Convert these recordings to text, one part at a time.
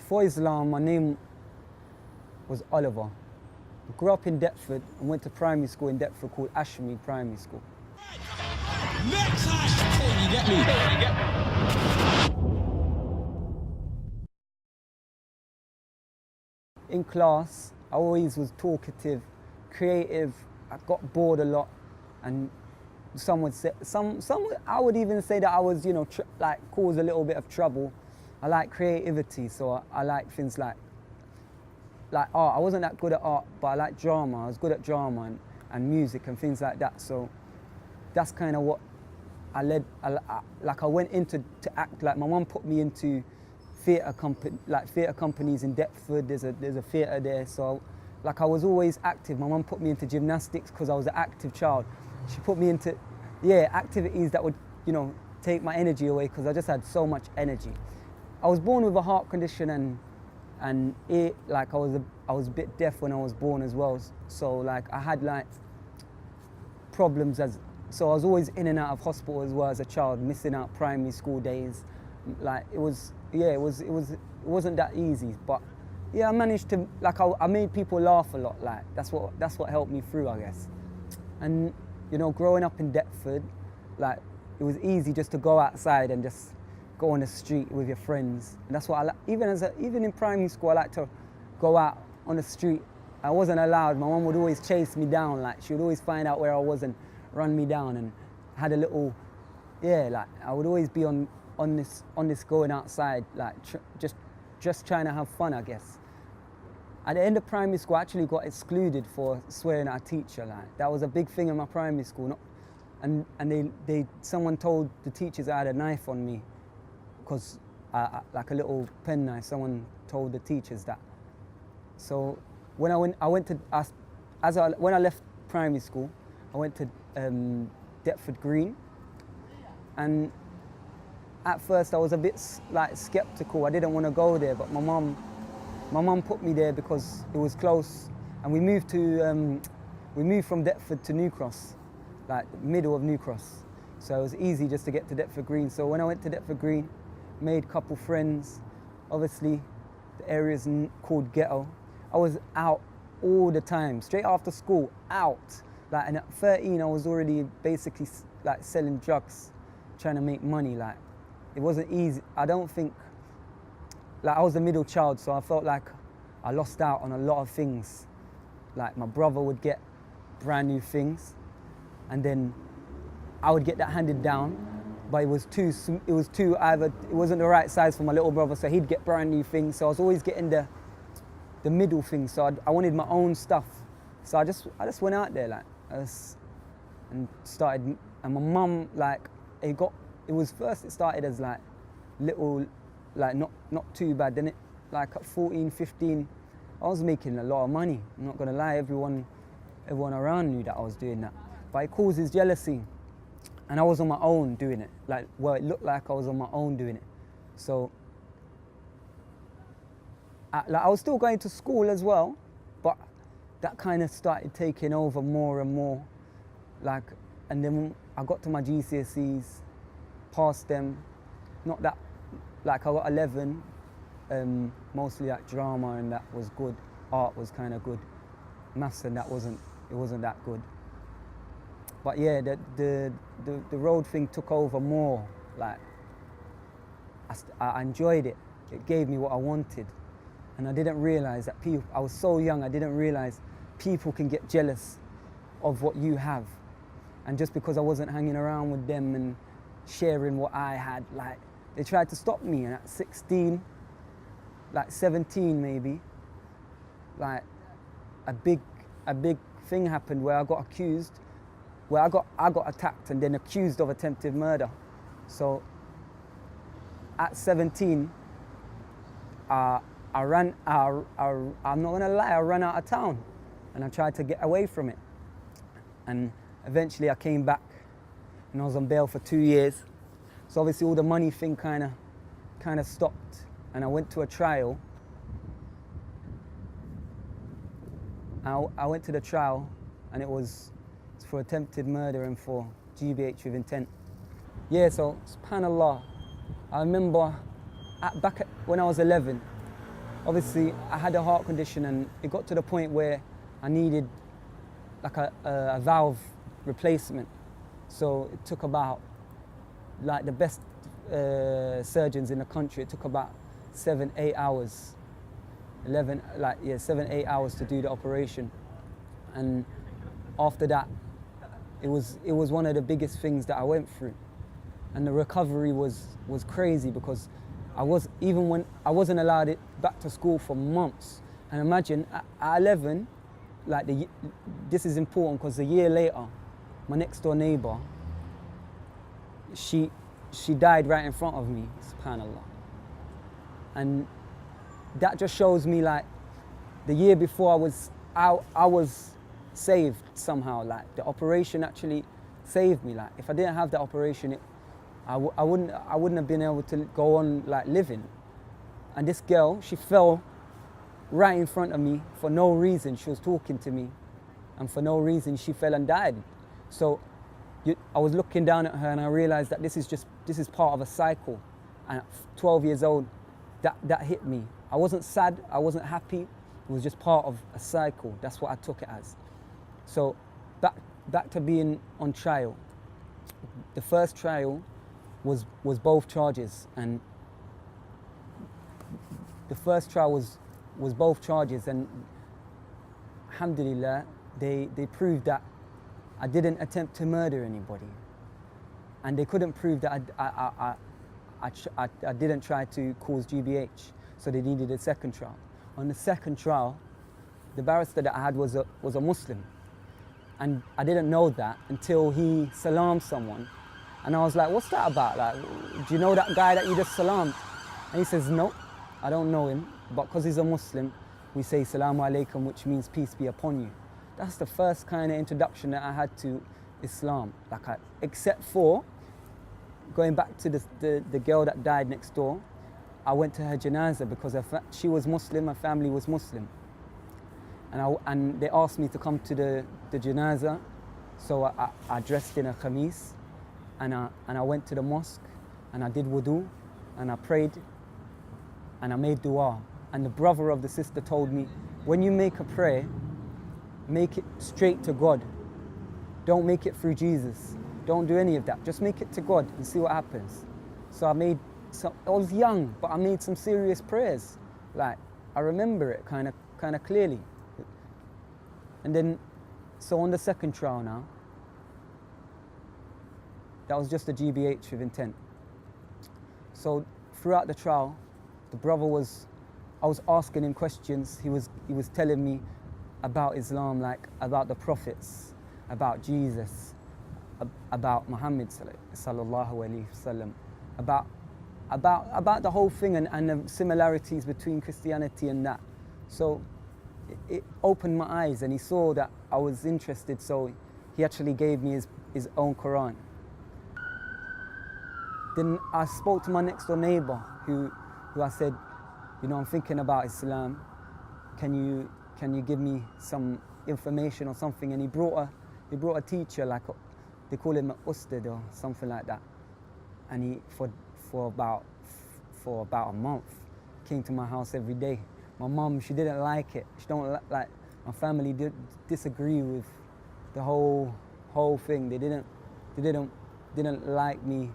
Before Islam, my name was Oliver. I grew up in Deptford and went to primary school in Deptford called Ashmead Primary School. Next time! You get me? You get me? In class, I always was talkative, creative. I got bored a lot, and some would say, I would even say that I was, like cause a little bit of trouble. I like creativity, so I like things like art. I wasn't that good at art, but I like drama. I was good at drama and music and things like that. So that's kind of what I went into to act. Like my mum put me into theatre companies in Deptford. There's a theatre there. So like I was always active. My mum put me into gymnastics because I was an active child. She put me into activities that would take my energy away because I just had so much energy. I was born with a heart condition and I was a bit deaf when I was born as well. So like I had like problems so I was always in and out of hospital as well as a child, missing out primary school days. Like it wasn't that easy, but yeah, I managed to, like I made people laugh a lot. Like that's what helped me through, I guess. And growing up in Deptford, like it was easy just to go outside and just go on the street with your friends. And that's what I like. Even in primary school, I like to go out on the street. I wasn't allowed. My mum would always chase me down. Like she would always find out where I was and run me down. And had a little, like I would always be on this going outside, like just trying to have fun, I guess. At the end of primary school, I actually got excluded for swearing at a teacher. Like that was a big thing in my primary school. And someone told the teachers I had a knife on me, because like a little pen knife. Someone told the teachers that. So when I left primary school, I went to Deptford Green, and at first I was a bit like skeptical. I didn't want to go there, but my mum put me there because it was close, and we moved from Deptford to New Cross, like middle of New Cross. So it was easy just to get to Deptford Green. So when I went to Deptford Green, made a couple friends. Obviously, the area's called ghetto. I was out all the time, straight after school, out. Like, and at 13, I was already basically like selling drugs, trying to make money. Like, it wasn't easy. I don't think, like I was a middle child, so I felt like I lost out on a lot of things. Like my brother would get brand new things, and then I would get that handed down. But it wasn't the right size for my little brother, so he'd get brand new things. So I was always getting the middle things. So I wanted my own stuff. So I just went out there and started. And my mum, like, it started as like little, like not too bad. Then like at 14, 15, I was making a lot of money. I'm not gonna lie, everyone around knew that I was doing that. But it causes jealousy. And I was on my own doing it. It looked like I was on my own doing it. So, I was still going to school as well, but that kind of started taking over more and more. And then I got to my GCSEs, passed them. Not that, I got 11, mostly like drama, and that was good. Art was kind of good. Maths and it wasn't that good. But yeah, the road thing took over more. Like, I enjoyed it. It gave me what I wanted. And I didn't realize that I was so young, I didn't realize people can get jealous of what you have. And just because I wasn't hanging around with them and sharing what I had, like, they tried to stop me. And at 16, like 17 maybe, like a big thing happened where I got accused. Well, I got attacked and then accused of attempted murder. So at 17, I'm not gonna lie, I ran out of town and I tried to get away from it. And eventually I came back and I was on bail for 2 years. So obviously all the money thing kind of stopped, and I went to a trial. I went to the trial, and it was for attempted murder and for GBH with intent. Yeah, so subhanallah, I remember when I was 11, obviously I had a heart condition, and it got to the point where I needed like a valve replacement. So it took about, like the best surgeons in the country, it took about 7-8 hours, 7-8 hours to do the operation. And after that, it was one of the biggest things that I went through. And the recovery was crazy, because I wasn't allowed it back to school for months. And imagine at 11, like this is important, because a year later, my next door neighbor, she died right in front of me, subhanAllah. And that just shows me, like, the year before I was saved somehow. Like, the operation actually saved me. Like, if I didn't have that operation, I wouldn't have been able to go on, like, living. And this girl, she fell right in front of me for no reason. She was talking to me, and for no reason she fell and died. So I was looking down at her, and I realized that this is part of a cycle. And at 12 years old, that hit me. I wasn't sad, I wasn't happy. It was just part of a cycle. That's what I took it as. So back to being on trial. The first trial was both charges, and the first trial was both charges, and alhamdulillah, they proved that I didn't attempt to murder anybody, and they couldn't prove that I didn't try to cause GBH, so they needed a second trial. On the second trial, the barrister that I had was a Muslim, and I didn't know that until he salamed someone, and I was like, what's that about? Like, do you know that guy that you just salamed? And he says, no, I don't know him, but because he's a Muslim, we say Salamu Alaikum, which means peace be upon you. That's the first kind of introduction that I had to Islam. Except for going back to the girl that died next door, I went to her janazah because she was Muslim, her family was Muslim. And they asked me to come to the janazah, so I dressed in a khamis, and I went to the mosque, and I did wudu, and I prayed, and I made dua. And the brother of the sister told me, when you make a prayer, make it straight to God. Don't make it through Jesus. Don't do any of that. Just make it to God and see what happens. So I was young, but I made some serious prayers. Like, I remember it kind of clearly. And then, so on the second trial now, that was just a GBH with intent. So throughout the trial, I was asking him questions. He was telling me about Islam, like about the prophets, about Jesus, about Muhammad sallallahu alaihi wasallam, about the whole thing, and the similarities between Christianity and that. So it opened my eyes, and he saw that I was interested, so he actually gave me his own Quran. Then I spoke to my next door neighbor, who I said, I'm thinking about Islam. Can you give me some information or something? And he brought a teacher, like they call him an ustad or something like that. And he for about a month came to my house every day. My mum, she didn't like it. She don't like my family did disagree with the whole thing. They didn't like me.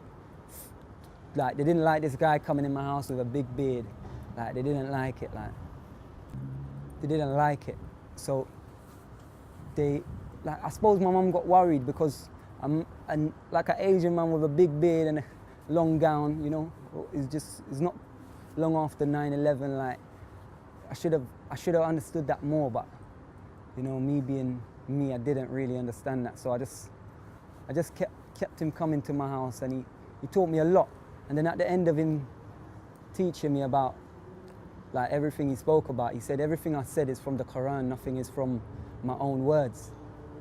Like, they didn't like this guy coming in my house with a big beard. Like, they didn't like it. Like, they didn't like it. So I suppose my mum got worried because I'm like an Asian man with a big beard and a long gown. It's not long after 9/11. Like, I should have understood that more, but me being me, I didn't really understand that. So I just kept him coming to my house, and he taught me a lot. And then at the end of him teaching me about, like, everything he spoke about, he said, everything I said is from the Quran, nothing is from my own words.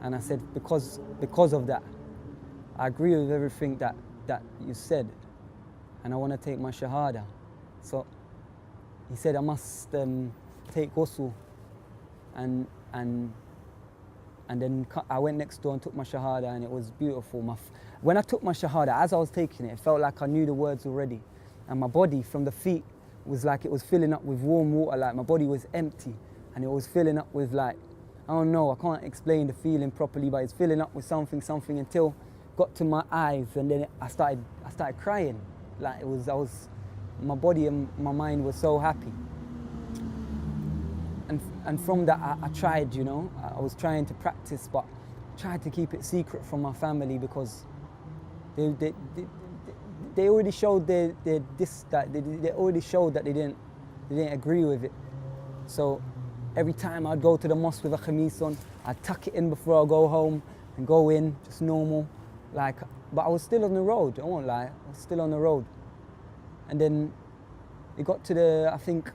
And I said, because of that, I agree with everything that you said, and I want to take my shahada. So he said I must take ghusl, and then I went next door and took my shahada, and it was beautiful. When I took my shahada, as I was taking it, it felt like I knew the words already, and my body, from the feet was like it was filling up with warm water, like my body was empty and it was filling up with like, I don't know, I can't explain the feeling properly, but it's filling up with something until it got to my eyes, and then I started crying. Like my body and my mind was so happy. And from that I tried, you know, I was trying to practice, but tried to keep it secret from my family because they already showed they already showed that they didn't agree with it. So every time I'd go to the mosque with a khamis on, I'd tuck it in before I go home and go in, just normal. Like, but I was still on the road, I won't lie, I was still on the road. And then it got to the, I think,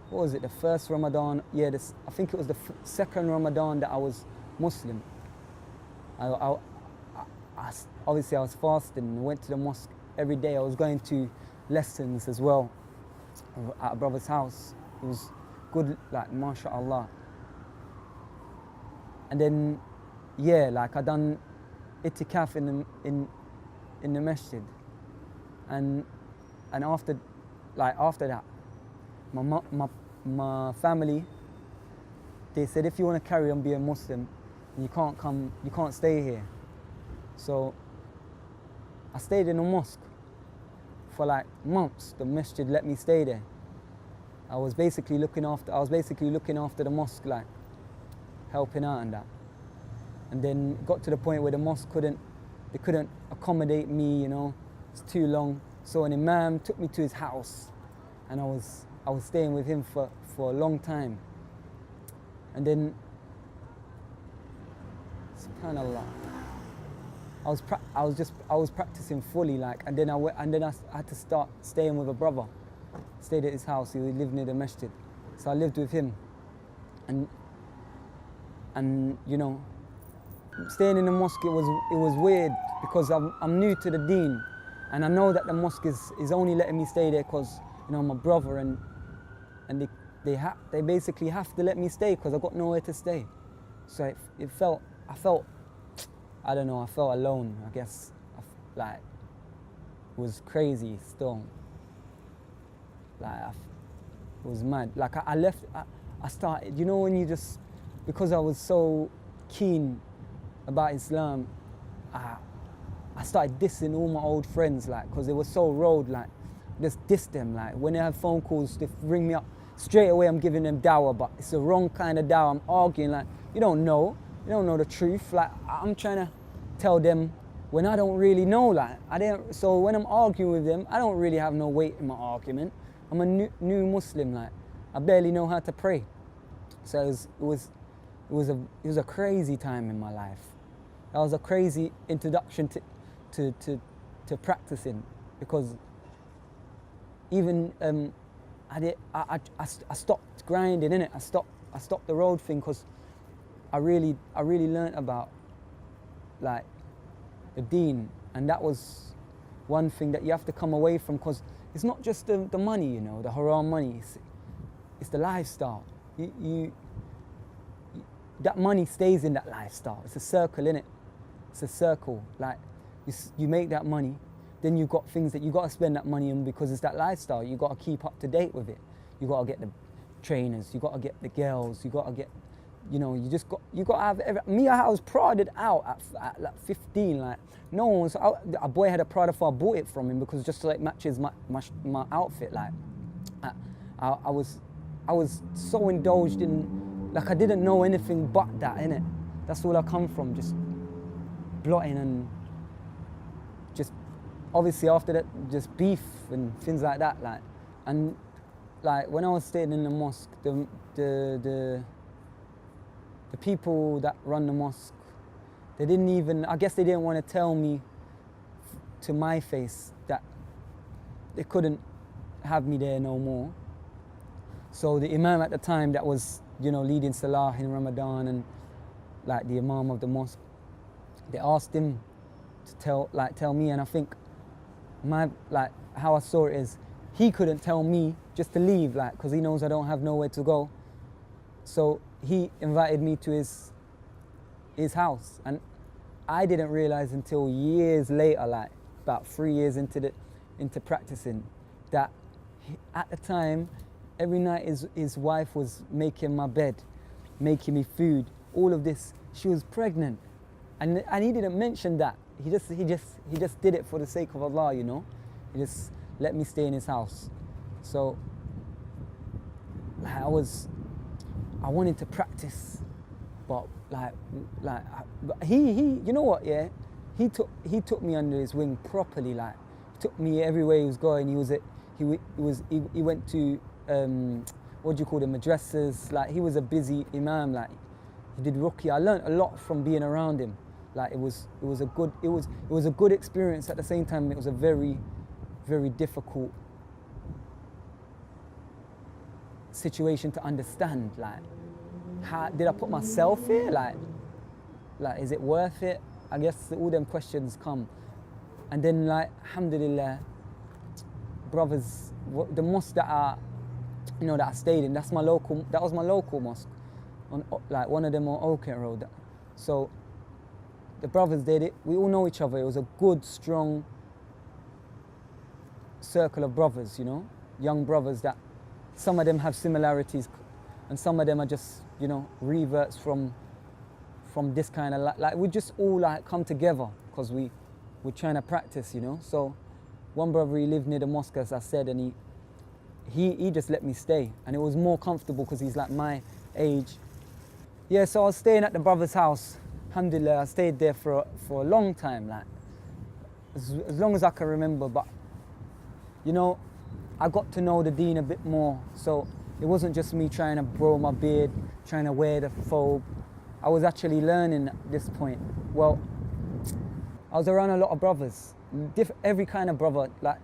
what was it, the first Ramadan? Yeah, I think it was the second Ramadan that I was Muslim. Obviously I was fasting and went to the mosque every day. I was going to lessons as well at a brother's house. It was good, like, mashallah. And then, yeah, like I done itikaf in the masjid. And after that, my family, they said, if you want to carry on being Muslim, you can't stay here. So I stayed in the mosque for like months. The masjid let me stay there. I was basically looking after the mosque, like helping out and that. And then it got to the point where the mosque couldn't accommodate me, you know, it's too long. So an imam took me to his house, and I was staying with him for a long time. And then, subhanallah, I was practicing fully, like, and then I had to start staying with a brother. Stayed at his house. He lived near the masjid, so I lived with him. And you know, staying in the mosque, it was weird because I'm new to the deen, and I know that the mosque is only letting me stay there because, you know, I'm a brother, and they basically have to let me stay because I got nowhere to stay. So I felt I don't know, I felt alone, I guess. Like, it was crazy still. Like, it was mad. Like, I left, I started, you know, when you just, because I was so keen about Islam, I started dissing all my old friends, like, because they were so road, like, just diss them. Like, when they have phone calls, they ring me up, straight away I'm giving them dawah, but it's the wrong kind of dawah. I'm arguing, like, you don't know the truth. Like, I'm trying to tell them when I don't really know, like, so when I'm arguing with them, I don't really have no weight in my argument. I'm a new Muslim, like, I barely know how to pray. So it was a crazy time in my life. That was a crazy introduction to practicing, because even I stopped grinding, innit? I stopped the road thing because I really learnt about, like, the deen, and that was one thing that you have to come away from, because it's not just the money, you know, the haram money. It's the lifestyle. That money stays in that lifestyle. It's a circle, innit? It's a circle. Like, you make that money, then you've got things that you got to spend that money on because it's that lifestyle. You got to keep up to date with it. You got to get the trainers. You got to get the girls. You got to get, you know, you got to have me. I was prodded out at like 15. Like, no one was. A boy had a Prada, I bought it from him because just so it matches my outfit. Like, I was so indulged in, like, I didn't know anything but that, innit? That's all I come from, just blotting and just, obviously after that, just beef and things like that, like. And like, when I was staying in the mosque, the people that run the mosque, they didn't even, I guess they didn't want to tell me to my face that they couldn't have me there no more. So the imam at the time that was, you know, leading Salah in Ramadan, and like the imam of the mosque, they asked him to tell me, and I think how I saw it is, he couldn't tell me just to leave, like, because he knows I don't have nowhere to go. So he invited me to his house, and I didn't realize until years later, like about 3 years into practicing, that At the time, every night his wife was making my bed, making me food, all of this. She was pregnant, and he didn't mention that. He just did it for the sake of Allah, you know. He just let me stay in his house. So like, I wanted to practice, but he you know what, yeah, he took me under his wing properly. Like, he took me everywhere he was going. He went to what do you call them, madrasas. Like, he was a busy imam. Like, he did ruqya. I learned a lot from being around him. Like, it was a good experience. At the same time, it was a very, very difficult situation to understand. Like, how did I put myself here? Like is it worth it? I guess all them questions come. And then, like, alhamdulillah, brothers, the mosque that I stayed in, that was my local mosque, on like one of them on Oakent Road. So the brothers did it. We all know each other. It was a good, strong circle of brothers, you know, young brothers that some of them have similarities, and some of them are just, you know, reverts from this kind of like we just all like come together because we're trying to practice, you know. So one brother, he lived near the mosque, as I said, and he just let me stay, and it was more comfortable because he's like my age. Yeah, so I was staying at the brother's house. Alhamdulillah, I stayed there for a long time, like as long as I can remember. But you know, I got to know the deen a bit more. So it wasn't just me trying to grow my beard, trying to wear the thobe. I was actually learning at this point. Well, I was around a lot of brothers, every kind of brother. Like,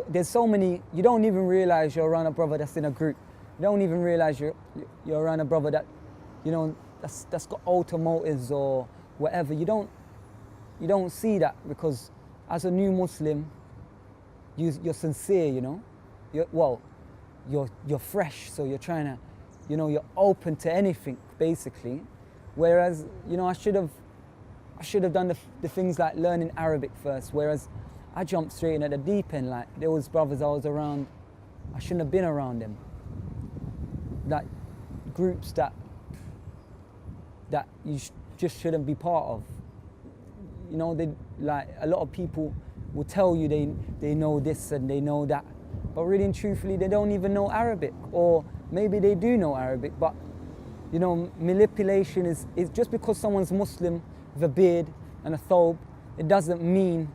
there's so many, you don't even realize you're around a brother that's in a group. You don't even realize you're around a brother that, you know, that's got automotives or whatever. You don't see that, because as a new Muslim, you're sincere, you know. You're fresh, so you're trying to, you know, you're open to anything basically. Whereas, you know, I should have done the things like learning Arabic first. Whereas I jumped straight in at the deep end. Like, there was brothers I was around, I shouldn't have been around them. Like, groups that you just shouldn't be part of. You know, like, a lot of people will tell you they know this and they know that, but really and truthfully they don't even know Arabic, or maybe they do know Arabic, but you know, manipulation is just because someone's Muslim with a beard and a thobe, it doesn't mean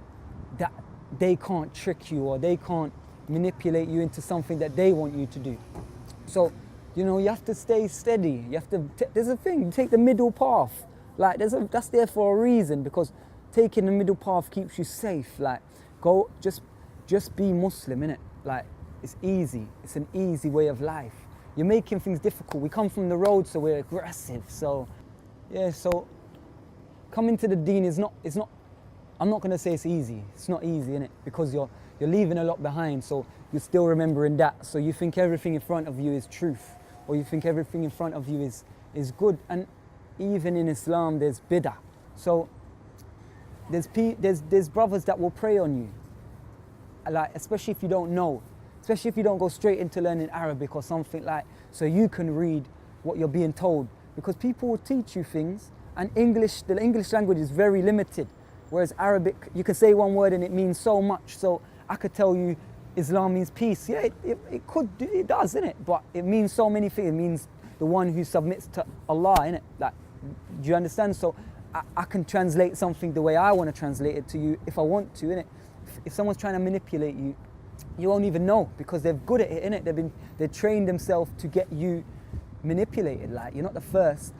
that they can't trick you or they can't manipulate you into something that they want you to do. So, you know, you have to stay steady. You have to, there's a thing, you take the middle path. Like, that's there for a reason, because taking the middle path keeps you safe. Like, just be Muslim, innit? Like, it's easy. It's an easy way of life. You're making things difficult. We come from the road, so we're aggressive. So, yeah, so coming to the deen is not, I'm not gonna say it's easy. It's not easy, innit? Because you're leaving a lot behind, so you're still remembering that. So you think everything in front of you is truth, or you think everything in front of you is good. And even in Islam, there's bid'ah. So there's brothers that will prey on you, like, especially if you don't know, especially if you don't go straight into learning Arabic or something, like, so you can read what you're being told, because people will teach you things, and the English language is very limited, whereas Arabic, you can say one word and it means so much. So I could tell you Islam means peace. Yeah, it does, innit? But it means so many things. It means the one who submits to Allah, innit? Like, do you understand? So I can translate something the way I want to translate it to you if I want to, innit? If someone's trying to manipulate you, you won't even know, because they're good at it, innit? They've trained themselves to get you manipulated. Like, you're not the first.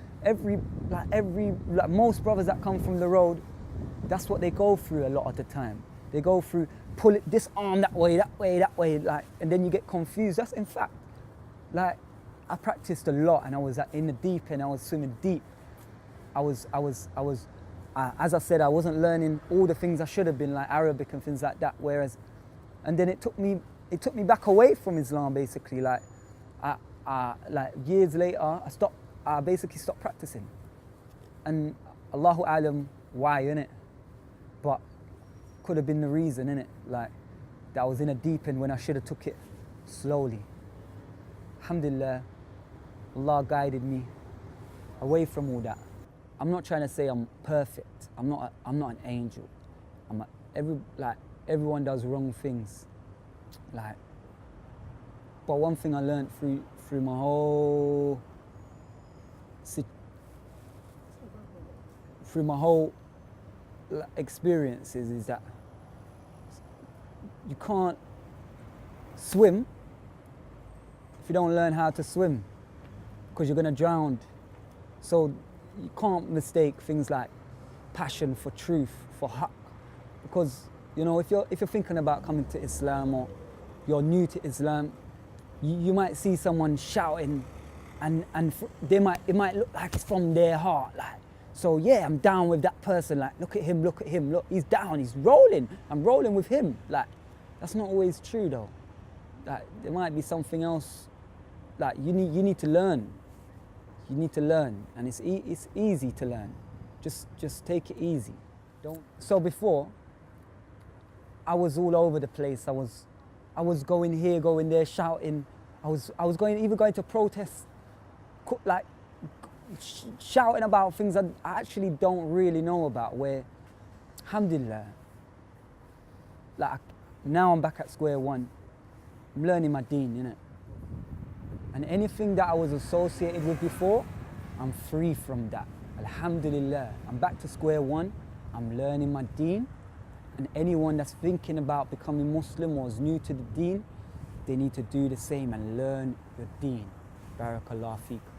Most brothers that come from the road, that's what they go through a lot of the time. They go through, pull it, this arm that way, like, and then you get confused. That's, in fact, like, I practiced a lot, and I was in the deep end. I was swimming deep. I was, as I said, I wasn't learning all the things I should have been, like Arabic and things like that. Whereas, and then it took me back away from Islam, basically. Like, like years later, I basically stopped practicing, and Allahu Alam why, innit? But could have been the reason, innit? Like, that I was in a deep end when I should have took it slowly. Alhamdulillah, Allah guided me away from all that. I'm not trying to say I'm perfect. I'm not an angel. Everyone does wrong things. But one thing I learned through my whole experiences is that you can't swim if you don't learn how to swim, because you're going to drown. So you can't mistake things like passion for truth, for haqq, because if you're thinking about coming to Islam or you're new to Islam, you might see someone shouting, and it might look like it's from their heart, so yeah, I'm down with that person. Look at him, look, he's down, he's rolling. I'm rolling with him. That's not always true though. There might be something else. You need to learn. You need to learn, and it's easy to learn. Just take it easy. So before, I was all over the place. I was going here, going there, shouting. I was going to protest, shouting about things I actually don't really know about. Where, alhamdulillah, now I'm back at square one. I'm learning my deen, innit? And anything that I was associated with before, I'm free from that. Alhamdulillah, I'm back to square one. I'm learning my deen. And anyone that's thinking about becoming Muslim or is new to the deen, they need to do the same and learn your deen. Barakallah feekum.